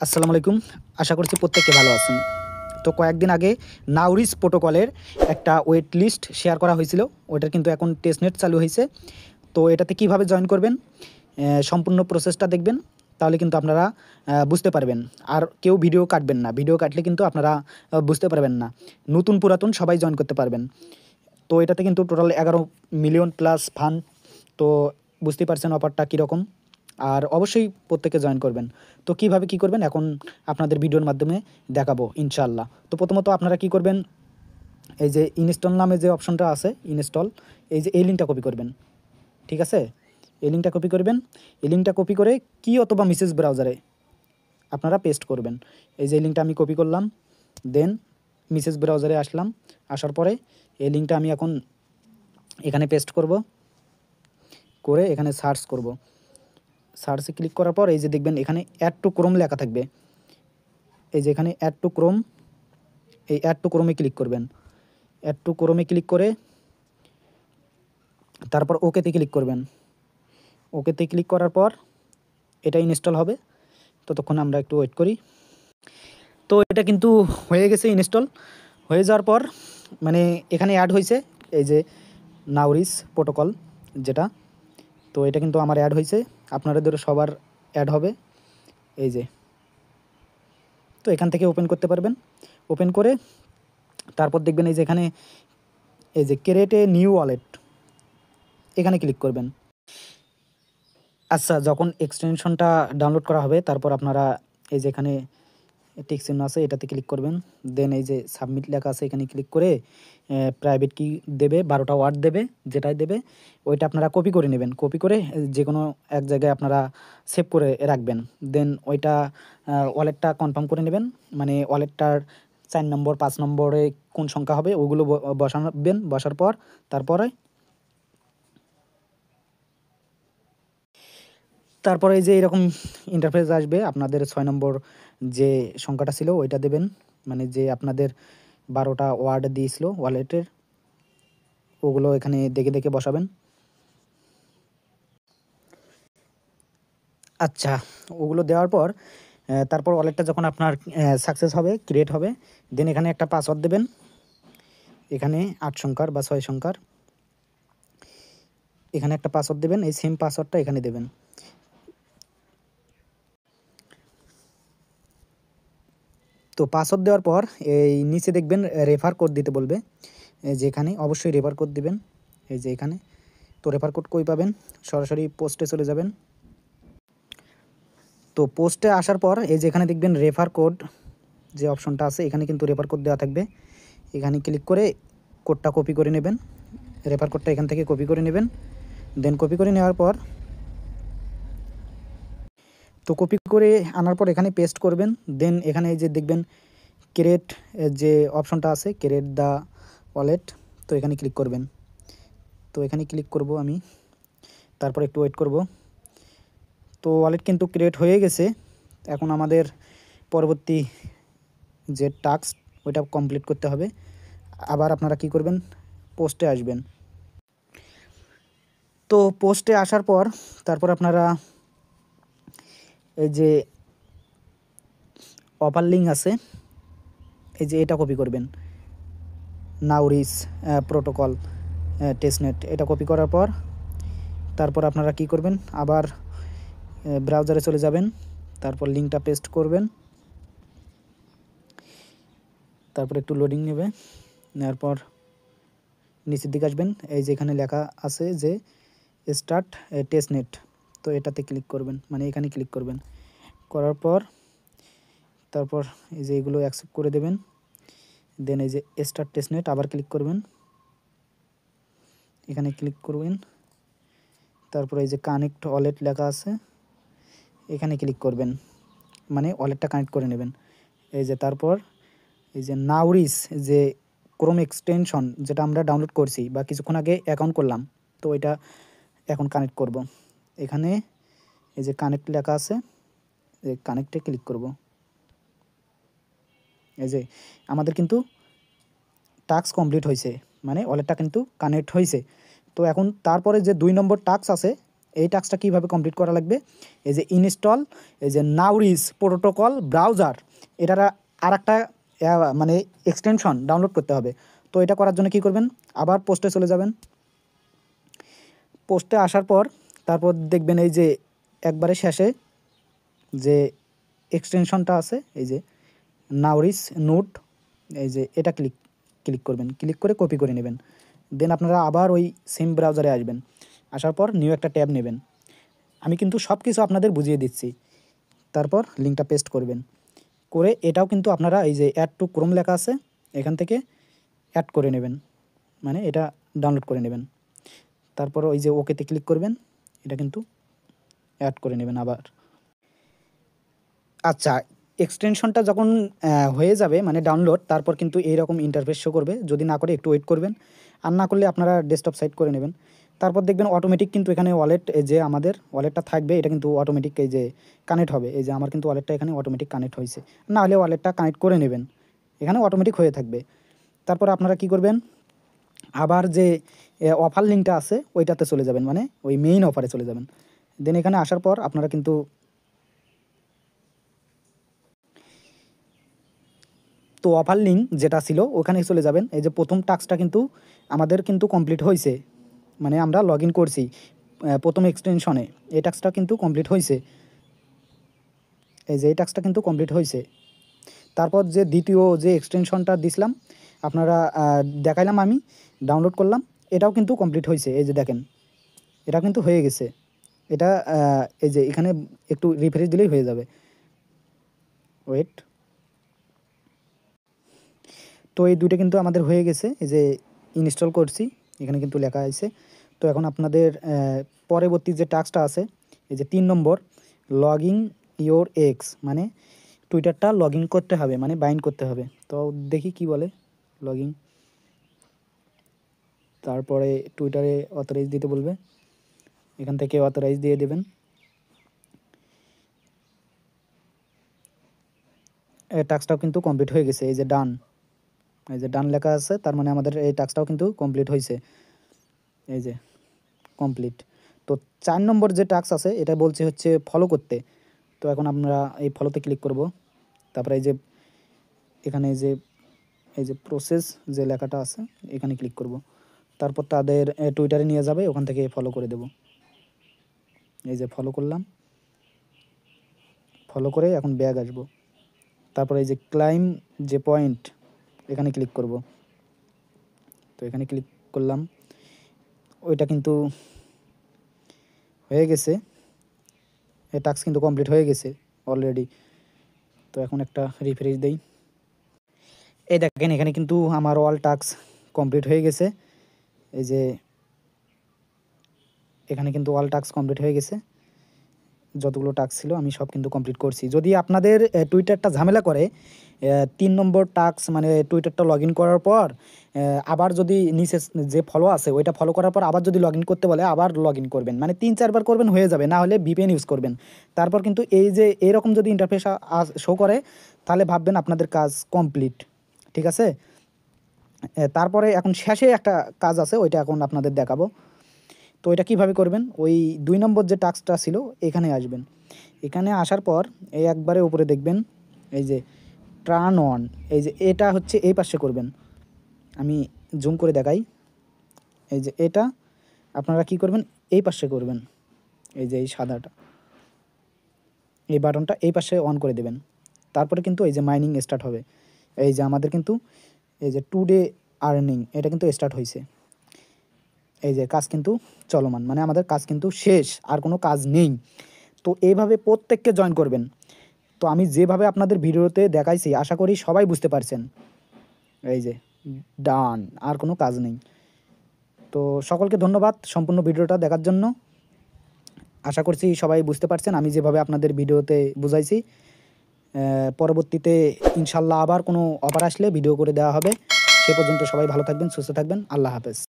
আসসালামু আলাইকুম। আশা করছি প্রত্যেকে ভালো আছেন। তো কয়েকদিন আগে নাউরিস প্রোটোকলের একটা ওয়েট লিস্ট শেয়ার করা হয়েছিল। ওইটার কিন্তু এখন টেস্টনেট চালু হয়েছে। তো এটাতে কিভাবে জয়েন করবেন সম্পূর্ণ প্রসেসটা দেখবেন, তাহলে কিন্তু আপনারা বুঝতে পারবেন। আর কেউ ভিডিও কাটবেন না, ভিডিও কাটলে কিন্তু আপনারা বুঝতে পারবেন না। নতুন পুরাতন সবাই জয়েন করতে পারবেন। তো এটাতে কিন্তু টোটাল 11 মিলিয়ন প্লাস ফান্ড। তো বুঝতেই পারছেন অফারটা কীরকম। আর অবশ্যই প্রত্যেকে জয়েন করবেন। তো কীভাবে কী করবেন এখন আপনাদের ভিডিওর মাধ্যমে দেখাবো ইনশাআল্লাহ। তো প্রথমত আপনারা কী করবেন, এই যে ইনস্টল নামে যে অপশনটা আছে ইনস্টল, এই লিঙ্কটা কপি করবেন। ঠিক আছে, এই লিঙ্কটা কপি করবেন। এই লিঙ্কটা কপি করে কি অথবা মেসেজ ব্রাউজারে আপনারা পেস্ট করবেন। এই যে লিঙ্কটা আমি কপি করলাম, দেন মেসেজ ব্রাউজারে আসলাম। আসার পরে এই লিঙ্কটা আমি এখন এখানে পেস্ট করব, করে এখানে সার্চ করব। সার্চে ক্লিক করার পর এই যে দেখবেন এখানে অ্যাড টু ক্রোম লেখা থাকবে। এই যে এখানে অ্যাড টু ক্রোম, এই অ্যাড টু ক্রোমে ক্লিক করবেন। অ্যাড টু ক্রোমে ক্লিক করে তারপর ওকেতে ক্লিক করবেন। ওকেতে ক্লিক করার পর এটা ইনস্টল হবে। ততক্ষণ আমরা একটু ওয়েট করি। তো এটা কিন্তু হয়ে গেছে ইনস্টল। হয়ে যাওয়ার পর মানে এখানে অ্যাড হয়েছে এই যে নাউরিস প্রোটোকল যেটা। তো এটা কিন্তু আমার অ্যাড হয়েছে, আপনাদের সবার অ্যাড হবে। এই যে, তো এখান থেকে ওপেন করতে পারবেন। ওপেন করে তারপর দেখবেন এই যে এখানে এই যে ক্রিয়েট এ নিউ ওয়ালেট, এখানে ক্লিক করবেন। আচ্ছা, যখন এক্সটেনশনটা ডাউনলোড করা হবে তারপর আপনারা এই যে এখানে টিক চিহ্ন আছে এটাতে ক্লিক করবেন। দেন এই যে সাবমিট লেখা আছে এখানে ক্লিক করে প্রাইভেট কি দেবে, 12টা ওয়ার্ড দেবে, যেটাই দেবে ওইটা আপনারা কপি করে নেবেন। কপি করে যে কোনো এক জায়গায় আপনারা সেভ করে রাখবেন। দেন ওইটা ওয়ালেটটা কনফার্ম করে নেবেন, মানে ওয়ালেটটার 4 নম্বর 5 নম্বরে কোন সংখ্যা হবে ওগুলো বসাবেন। বসার পর তারপরে এই যে এরকম ইন্টারফেস আসবে। আপনাদের 6 নম্বর যে সংখ্যাটা ছিল ওইটা দেবেন, মানে যে আপনাদের 12টা ওয়ার্ড দিয়েছিল ওয়ালেটের, ওগুলো এখানে দেখে দেখে বসাবেন। আচ্ছা, ওগুলো দেওয়ার পর তারপর ওয়ালেটটা যখন আপনার সাকসেস হবে, ক্রিয়েট হবে, দেন এখানে একটা পাসওয়ার্ড দেবেন। এখানে 8 সংখ্যার বা 6 সংখ্যার এখানে একটা পাসওয়ার্ড দেবেন। এই সেম পাসওয়ার্ডটা এখানে দেবেন। তো পাসওয়ার্ড দেওয়ার পর এই নিচে দেখবেন রেফার কোড দিতে বলবে, যেখানে অবশ্যই রেফার কোড দিবেন। এই যে এখানে, তো রেফার কোড কই পাবেন, সরাসরি পোস্টে চলে যাবেন। তো পোস্টে আসার পর এই যে এখানে দেখবেন রেফার কোড যে অপশনটা আছে, এখানে কিন্তু রেফার কোড দেওয়া থাকবে। এখানে ক্লিক করে কোডটা কপি করে নেবেন। রেফার কোডটা এখান থেকে কপি করে নেবেন। দেন কপি করে নেওয়ার পর তো কপি করে আনার পর এখানে পেস্ট করবেন। দেন এখানে এই যে দেখবেন ক্রিয়েট যে অপশনটা আছে, ক্রিয়েট দ্য ওয়ালেট, তো এখানে ক্লিক করবেন। তো এখানে ক্লিক করব আমি, তারপর একটু ওয়েট করব। তো ওয়ালেট কিন্তু ক্রিয়েট হয়ে গেছে। এখন আমাদের পরবর্তী যে টাস্ক ওইটা কমপ্লিট করতে হবে। আবার আপনারা কি করবেন, পোস্টে আসবেন। তো পোস্টে আসার পর তারপর আপনারা এই যে অফার লিঙ্ক আছে, এই যে এটা কপি করবেন, নাউরিস প্রোটোকল টেস্টনেট, এটা কপি করার পর তারপর আপনারা কি করবেন, আবার ব্রাউজারে চলে যাবেন। তারপর লিঙ্কটা পেস্ট করবেন। তারপর একটু লোডিং নেবে, নেওয়ার পর নিচের দিকে আসবেন। এই যে এখানে লেখা আছে যে স্টার্ট টেস্টনেট, তো এটাতে ক্লিক করবেন, মানে এখানে ক্লিক করবেন। করার পর তারপর এই যে এগুলো অ্যাকসেপ্ট করে দেবেন। দেন এই যে স্টার্ট টেস্টনেট আবার ক্লিক করবেন, এখানে ক্লিক করবেন। তারপর এই যে কানেক্ট ওয়ালেট লেখা আছে, এখানে ক্লিক করবেন, মানে ওয়ালেটটা কানেক্ট করে নেবেন। এই যে তারপর এই যে নাউরিস যে ক্রোম এক্সটেনশন যেটা আমরা ডাউনলোড করছি বা কিছুক্ষণ আগে অ্যাকাউন্ট করলাম, তো এটা এখন কানেক্ট করব। এখানে এই যে কানেক্ট লেখা আছে, এই কানেক্টে ক্লিক করব। এই যে আমাদের কিন্তু টাস্ক কমপ্লিট হয়েছে, মানে ওয়ালেটটা কিন্তু কানেক্ট হয়েছে। তো এখন তারপরে যে 2 নম্বর টাস্ক আছে এই টাস্কটা কীভাবে কমপ্লিট করা লাগবে, এই যে ইনস্টল এই যে নাউরিস প্রোটোকল ব্রাউজার, এটার আর একটা মানে এক্সটেনশন ডাউনলোড করতে হবে। তো এটা করার জন্য কী করবেন, আবার পোস্টে চলে যাবেন। পোস্টে আসার পর তারপর দেখবেন এই যে একবারে শেষে যে এক্সটেনশনটা আছে এই যে নাউরিস নোট, এই যে এটা ক্লিক করবেন, ক্লিক করে কপি করে নেবেন। দেন আপনারা আবার ওই সেম ব্রাউজারে আসবেন, আসার পর নিউ একটা ট্যাব নেবেন। আমি কিন্তু সব কিছু আপনাদের বুঝিয়ে দিচ্ছি। তারপর লিঙ্কটা পেস্ট করবেন, করে এটাও কিন্তু আপনারা এই যে অ্যাড টু ক্রোম লেখা আছে এখান থেকে অ্যাড করে নেবেন, মানে এটা ডাউনলোড করে নেবেন। তারপর ওই যে ওকেতে ক্লিক করবেন, এটা কিন্তু অ্যাড করে নেবেন আবার। আচ্ছা, এক্সটেনশনটা যখন হয়ে যাবে মানে ডাউনলোড, তারপর কিন্তু এইরকম ইন্টারফেস শো করবে। যদি না করে একটু ওয়েট করবেন, আর না করলে আপনারা ডেস্কটপ সাইড করে নেবেন। তারপর দেখবেন অটোমেটিক কিন্তু এখানে ওয়ালেট যে আমাদের ওয়ালেটটা থাকবে এটা কিন্তু অটোমেটিক এই যে কানেক্ট হবে। এই যে আমার কিন্তু ওয়ালেটটা এখানে অটোমেটিক কানেক্ট হয়েছে, না হলে ওয়ালেটটা কানেক্ট করে নেবেন, এখানে অটোমেটিক হয়ে থাকবে। তারপর আপনারা কি করবেন, আবার যে অফার লিঙ্কটা আছে ওইটাতে চলে যাবেন, মানে ওই মেইন অফারে চলে যাবেন। দেন এখানে আসার পর আপনারা কিন্তু তো অফার লিঙ্ক যেটা ছিল ওখানে চলে যাবেন। এই যে প্রথম টাস্কটা কিন্তু আমাদের কিন্তু কমপ্লিট হয়েছে, মানে আমরা লগ ইন করছি প্রথম এক্সটেনশনে, এই টাস্কটা কিন্তু কমপ্লিট হয়েছে। এই যে এই টাস্কটা কিন্তু কমপ্লিট হয়েছে। তারপর যে দ্বিতীয় যে এক্সটেনশনটা দিছিলাম আপনারা দেখাইলাম, আমি ডাউনলোড করলাম, এটাও কিন্তু কমপ্লিট হয়েছে। এই যে দেখেন এটা কিন্তু হয়ে গেছে। এটা এই যে এখানে একটু রিফ্রেশ দিলেই হয়ে যাবে, ওয়েট। তো এই দুইটা কিন্তু আমাদের হয়ে গেছে, এই যে ইনস্টল করছি এখানে কিন্তু লেখা আছে। তো এখন আপনাদের পরবর্তী যে টাস্কটা আছে এই যে 3 নম্বর লগইন ইওর এক্স, মানে টুইটারটা লগ ইন করতে হবে, মানে বাইন্ড করতে হবে। তো দেখি কি বলে লগইন, তারপরে টুইটারে অথরাইজ দিতে বলবে, এখান থেকে অথরাইজ দিয়ে দেবেন। এই টাস্কটাও কিন্তু কমপ্লিট হয়ে গেছে, এই যে ডান, এই যে ডান লেখা আছে, তার মানে আমাদের এই টাস্কটাও কিন্তু কমপ্লিট হয়েছে, এই যে কমপ্লিট। তো 4 নম্বর যে টাস্ক আছে এটা বলছে হচ্ছে ফলো করতে। তো এখন আমরা এই ফলোতে ক্লিক করব, তারপরে এই যে এখানে এই যে প্রসেস যে লেখাটা আছে এখানে ক্লিক করব। তারপর তাদের টুইটারে নিয়ে যাবে, ওখান থেকে ফলো করে দেব। এই যে ফলো করলাম, ফলো করে এখন ব্যাগ আসব। তারপরে এই যে ক্লাইম যে পয়েন্ট এখানে ক্লিক করব। তো এখানে ক্লিক করলাম, ওইটা কিন্তু হয়ে গেছে, এই টাস্ক কিন্তু কমপ্লিট হয়ে গেছে অলরেডি। তো এখন একটা রিফ্রেশ দেই, এই দেখেন এখানে কিন্তু আমার অল টাস্ক কমপ্লিট হয়ে গেছে। এই যে এখানে কিন্তু অল টাস্ক কমপ্লিট হয়ে গেছে, যতগুলো টাস্ক ছিল আমি সব কিন্তু কমপ্লিট করছি। যদি আপনাদের টুইটারটা ঝামেলা করে 3 নম্বর টাস্ক মানে টুইটারটা লগ ইন করার পর আবার যদি নিচে যে ফলো আছে ওইটা ফলো করার পর আবার যদি লগ ইন করতে বলে আবার লগ ইন করবেন, মানে 3-4 বার করবেন হয়ে যাবে, না হলে ভিপিএন ইউজ করবেন। তারপর কিন্তু এই যে এরকম যদি ইন্টারফেস শো করে তাহলে ভাববেন আপনাদের কাজ কমপ্লিট, ঠিক আছে। তারপরে এখন শেষে একটা কাজ আছে, ওইটা এখন আপনাদের দেখাবো। তো এটা কিভাবে করবেন, ওই 2 নম্বর যে টাস্কটা ছিল এখানে আসবেন। এখানে আসার পর এই একবারে উপরে দেখবেন এই যে টার্ন অন, এই যে এটা হচ্ছে এই পাশে করবেন। আমি জুম করে দেখাই, এই যে এটা আপনারা কি করবেন এই পাশে করবেন, এই যে এই সাদাটা এই বাটনটা এই পাশে অন করে দেবেন। তারপরে কিন্তু এই যে মাইনিং স্টার্ট হবে। এই যে আমাদের কিন্তু এই যে টুডে আর্নিং এটা কিন্তু স্টার্ট হয়েছে, এই যে কাজ কিন্তু চলমান, মানে আমাদের কাজ কিন্তু শেষ, আর কোনো কাজ নেই। তো এইভাবে প্রত্যেককে জয়েন করবেন। তো আমি যেভাবে আপনাদের ভিডিওতে দেখাইছি আশা করি সবাই বুঝতে পারছেন। এই যে ডান, আর কোনো কাজ নেই। তো সকলকে ধন্যবাদ সম্পূর্ণ ভিডিওটা দেখার জন্য। আশা করছি সবাই বুঝতে পারছেন আমি যেভাবে আপনাদের ভিডিওতে বুঝাইছি। পরবর্তীতে ইনশাল্লাহ আবার কোনো অফার আসলে ভিডিও করে দেওয়া হবে। সে পর্যন্ত সবাই ভালো থাকবেন, সুস্থ থাকবেন। আল্লাহ হাফেজ।